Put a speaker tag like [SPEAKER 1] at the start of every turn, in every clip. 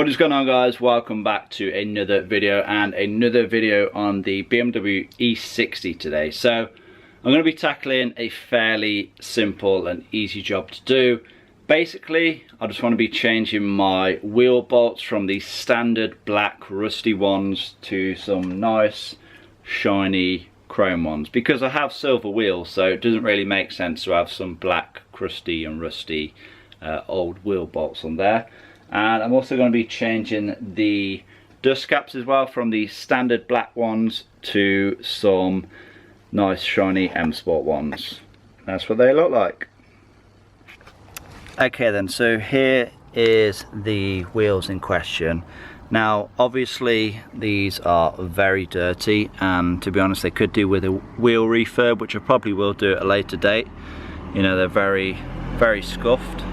[SPEAKER 1] What is going on, guys? Welcome back to another video and another video on the BMW E60 today. So I'm going to be tackling a fairly simple and easy job to do. Basically, I just want to be changing my wheel bolts from the standard black rusty ones to some nice shiny chrome ones, because I have silver wheels, so it doesn't really make sense to have some black crusty and rusty old wheel bolts on there. And I'm also going to be changing the dust caps as well from the standard black ones to some nice shiny M Sport ones. That's what they look like. Okay then, so here is the wheels in question. Now obviously these are very dirty, and to be honest they could do with a wheel refurb, which I probably will do at a later date. You know, they're very scuffed.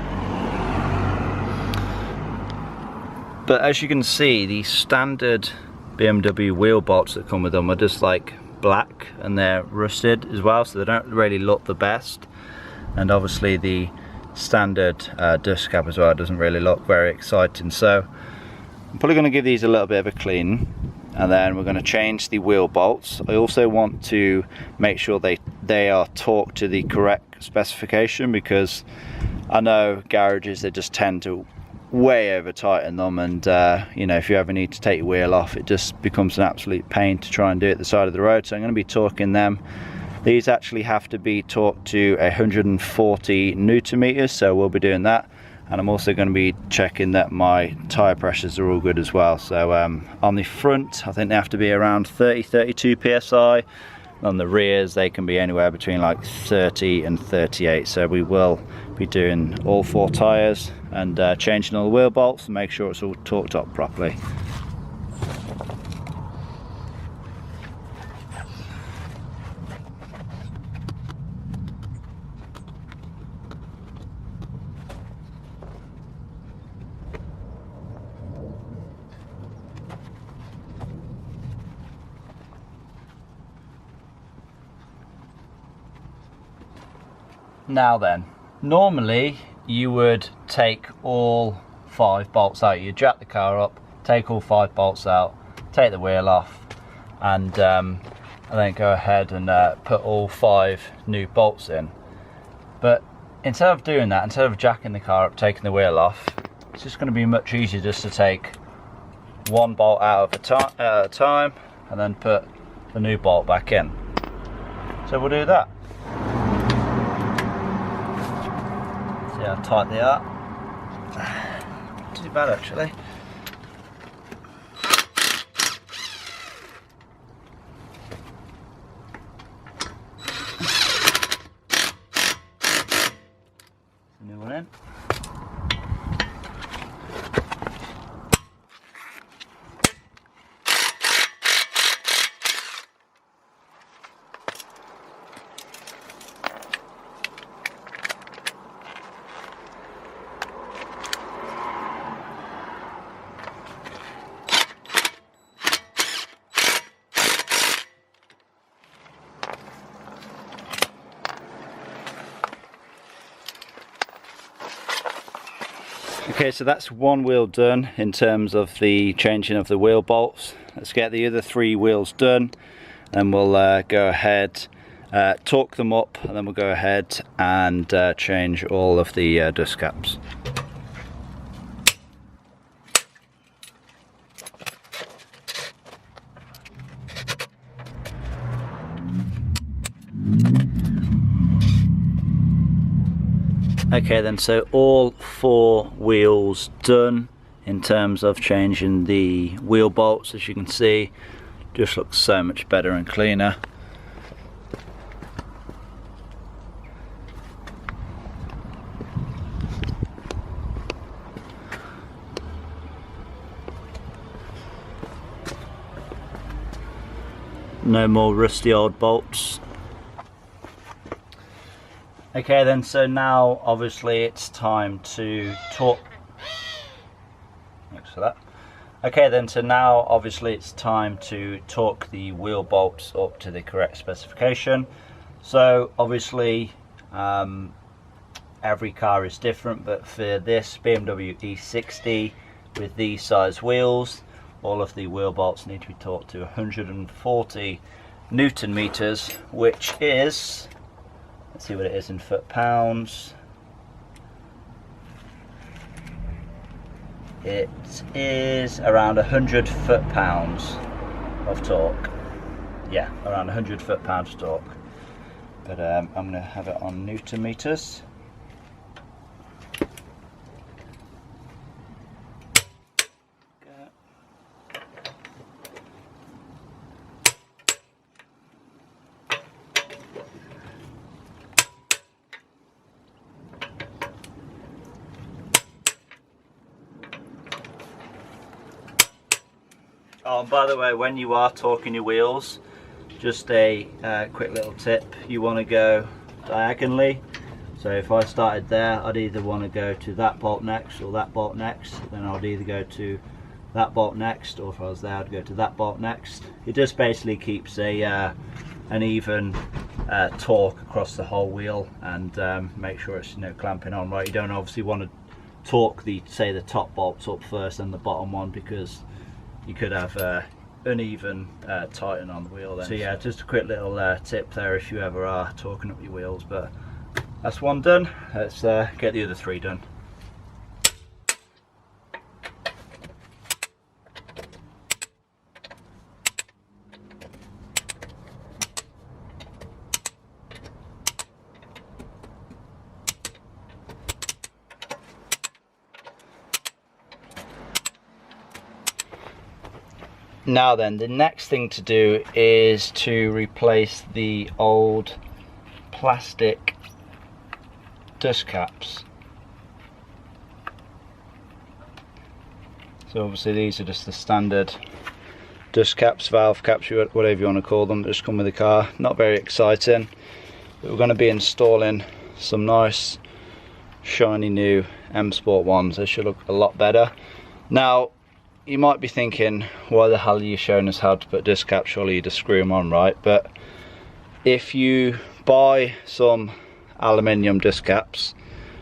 [SPEAKER 1] But as you can see, the standard BMW wheel bolts that come with them are just like black, and they're rusted as well, so they don't really look the best. And obviously the standard dust cap as well doesn't really look very exciting. So I'm probably going to give these a little bit of a clean, and then we're going to change the wheel bolts. I also want to make sure they are torqued to the correct specification, because I know garages, they just tend to way over tighten them, and you know, if you ever need to take your wheel off, it just becomes an absolute pain to try and do it at the side of the road. So I'm going to be torquing them. These actually have to be torqued to 140 Newton meters, so we'll be doing that. And I'm also going to be checking that my tyre pressures are all good as well. So on the front, I think they have to be around 30-32 psi. On the rears, they can be anywhere between like 30 and 38. So we will be doing all four tyres and changing all the wheel bolts and make sure it's all torqued up properly. Now then, normally you would take all 5 bolts out. You jack the car up, take all 5 bolts out, take the wheel off, and then go ahead and put all 5 new bolts in. But instead of doing that, instead of jacking the car up, taking the wheel off, it's just going to be much easier just to take 1 bolt out at a time and then put the new bolt back in. So we'll do that. See how tight they are. Not too bad actually. New one in. Okay, so that's one wheel done in terms of the changing of the wheel bolts. Let's get the other 3 wheels done, and we'll go ahead, torque them up, and then we'll go ahead and change all of the dust caps. Okay then, so all 4 wheels done in terms of changing the wheel bolts. As you can see, just looks so much better and cleaner. No more rusty old bolts. Okay then, so now obviously it's time to torque. Thanks for that. Okay then, so now obviously it's time to torque the wheel bolts up to the correct specification. So obviously every car is different, but for this BMW E60 with these size wheels, all of the wheel bolts need to be torqued to 140 Newton meters, which is, let's see what it is in foot-pounds. It is around 100 foot-pounds of torque. Yeah, around 100 foot-pounds of torque. But I'm going to have it on Newton meters. Oh, and by the way, when you are torquing your wheels, just a quick little tip, you want to go diagonally. So if I started there, I'd either want to go to that bolt next or that bolt next, then I'd either go to that bolt next, or if I was there, I'd go to that bolt next. It just basically keeps a an even torque across the whole wheel, and make sure it's, you know, clamping on right. You don't obviously want to torque the, say, the top bolts up first and the bottom one, because you could have uneven tighten on the wheel then. So yeah, just a quick little tip there if you ever are torquing up your wheels. But that's one done. Let's get the other three done. Now then, the next thing to do is to replace the old plastic dust caps. So obviously these are just the standard dust caps, valve caps, whatever you want to call them, that just come with the car. Not very exciting, but we're going to be installing some nice shiny new M Sport ones. They should look a lot better. Now, you might be thinking, why the hell are you showing us how to put dust caps? Surely you just screw them on, right? But if you buy some aluminium dust caps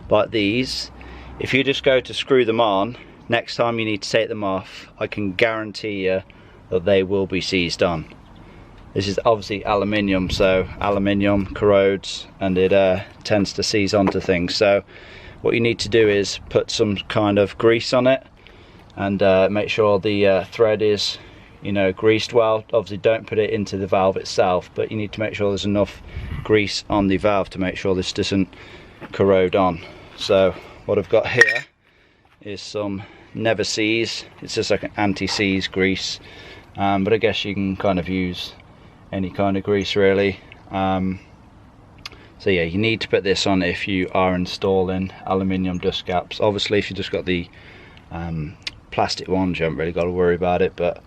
[SPEAKER 1] like these, if you just go to screw them on, next time you need to take them off, I can guarantee you that they will be seized on. This is obviously aluminium, so aluminium corrodes and it tends to seize onto things. So what you need to do is put some kind of grease on it, and make sure the thread is, you know, greased well. Obviously don't put it into the valve itself, but you need to make sure there's enough grease on the valve to make sure this doesn't corrode on. So what I've got here is some Never Seize. It's just like an anti-seize grease, but I guess you can kind of use any kind of grease really. So yeah, you need to put this on if you are installing aluminium dust caps. Obviously if you just got the plastic ones, you haven't really got to worry about it, but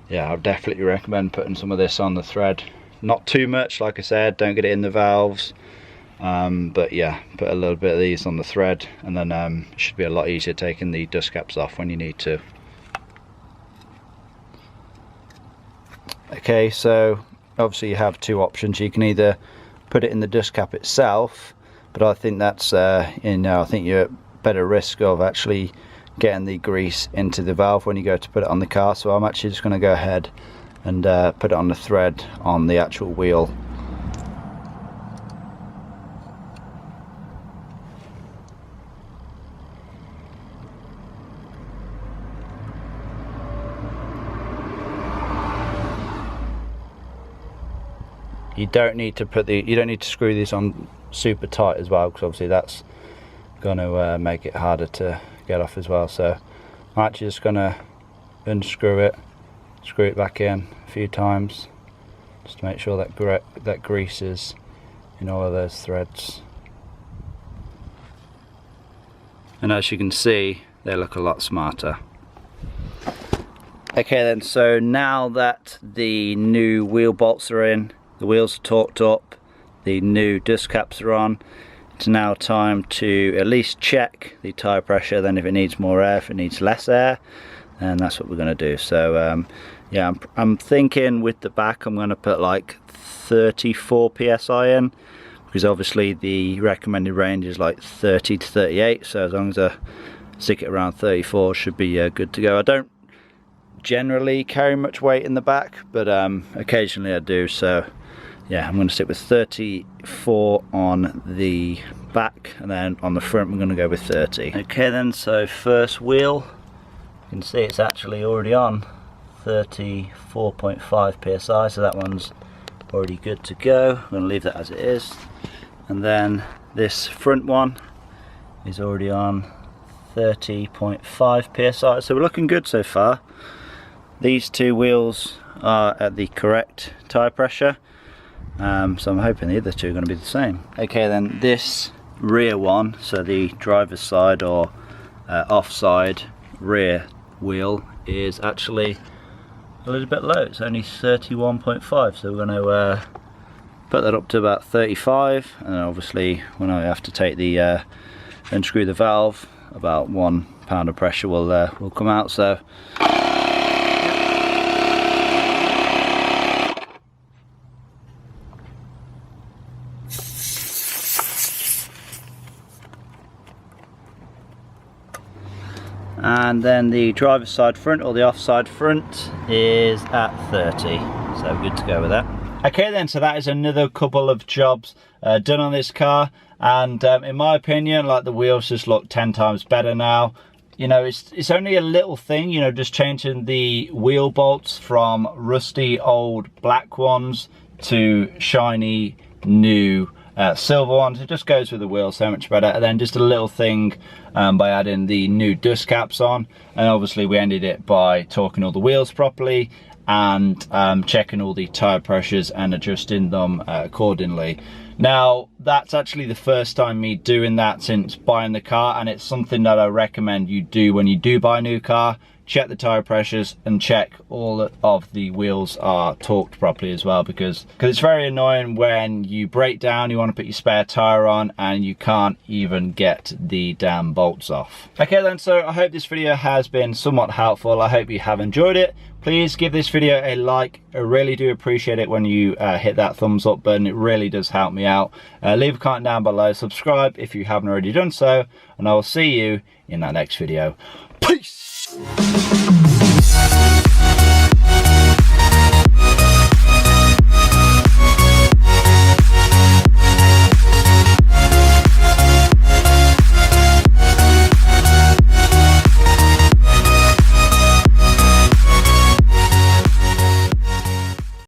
[SPEAKER 1] yeah, I'll definitely recommend putting some of this on the thread. Not too much, like I said, don't get it in the valves, but yeah, put a little bit of these on the thread, and then it should be a lot easier taking the dust caps off when you need to. Okay, so obviously you have two options. You can either put it in the dust cap itself, but I think that's you know, I think you're at better risk of actually getting the grease into the valve when you go to put it on the car. So I'm actually just going to go ahead and put it on the thread on the actual wheel. You don't need to screw these on super tight as well, because obviously that's going to make it harder to get off as well. So I'm actually just going to unscrew it, screw it back in a few times, just to make sure that grease is in all of those threads. And as you can see, they look a lot smarter. Okay then, so now that the new wheel bolts are in, the wheels are torqued up, the new dust caps are on, it's now time to at least check the tyre pressure. Then if it needs more air, if it needs less air, and that's what we're going to do. So yeah, I'm thinking with the back I'm going to put like 34 psi in, because obviously the recommended range is like 30 to 38, so as long as I stick it around 34, should be good to go. I don't generally carry much weight in the back, but occasionally I do, so yeah, I'm going to stick with 34 on the back, and then on the front I'm going to go with 30. Okay then, so first wheel, you can see it's actually already on 34.5 psi, so that one's already good to go. I'm going to leave that as it is. And then this front one is already on 30.5 psi, so we're looking good so far. These two wheels are at the correct tyre pressure, so I'm hoping the other two are going to be the same. Okay then, this rear one, so the driver's side or offside rear wheel, is actually a little bit low. It's only 31.5, so we're going to put that up to about 35, and obviously when I have to take the unscrew the valve, about 1 pound of pressure will come out. So and then the driver's side front, or the offside front, is at 30, so good to go with that. Okay then, so that is another couple of jobs done on this car, and in my opinion, like, the wheels just look 10 times better now. You know, it's only a little thing, you know, just changing the wheel bolts from rusty old black ones to shiny new silver ones. It just goes with the wheel so much better. And then just a little thing by adding the new dust caps on, and obviously we ended it by torquing all the wheels properly and checking all the tire pressures and adjusting them accordingly. Now, that's actually the first time me doing that since buying the car, and it's something that I recommend you do when you do buy a new car. Check the tire pressures and check all of the wheels are torqued properly as well, because it's very annoying when you break down, you want to put your spare tire on, and you can't even get the damn bolts off. Okay then, so I hope this video has been somewhat helpful. I hope you have enjoyed it. Please give this video a like. I really do appreciate it when you hit that thumbs up button. It really does help me out. Leave a comment down below, subscribe if you haven't already done so, and I will see you in that next video. Peace!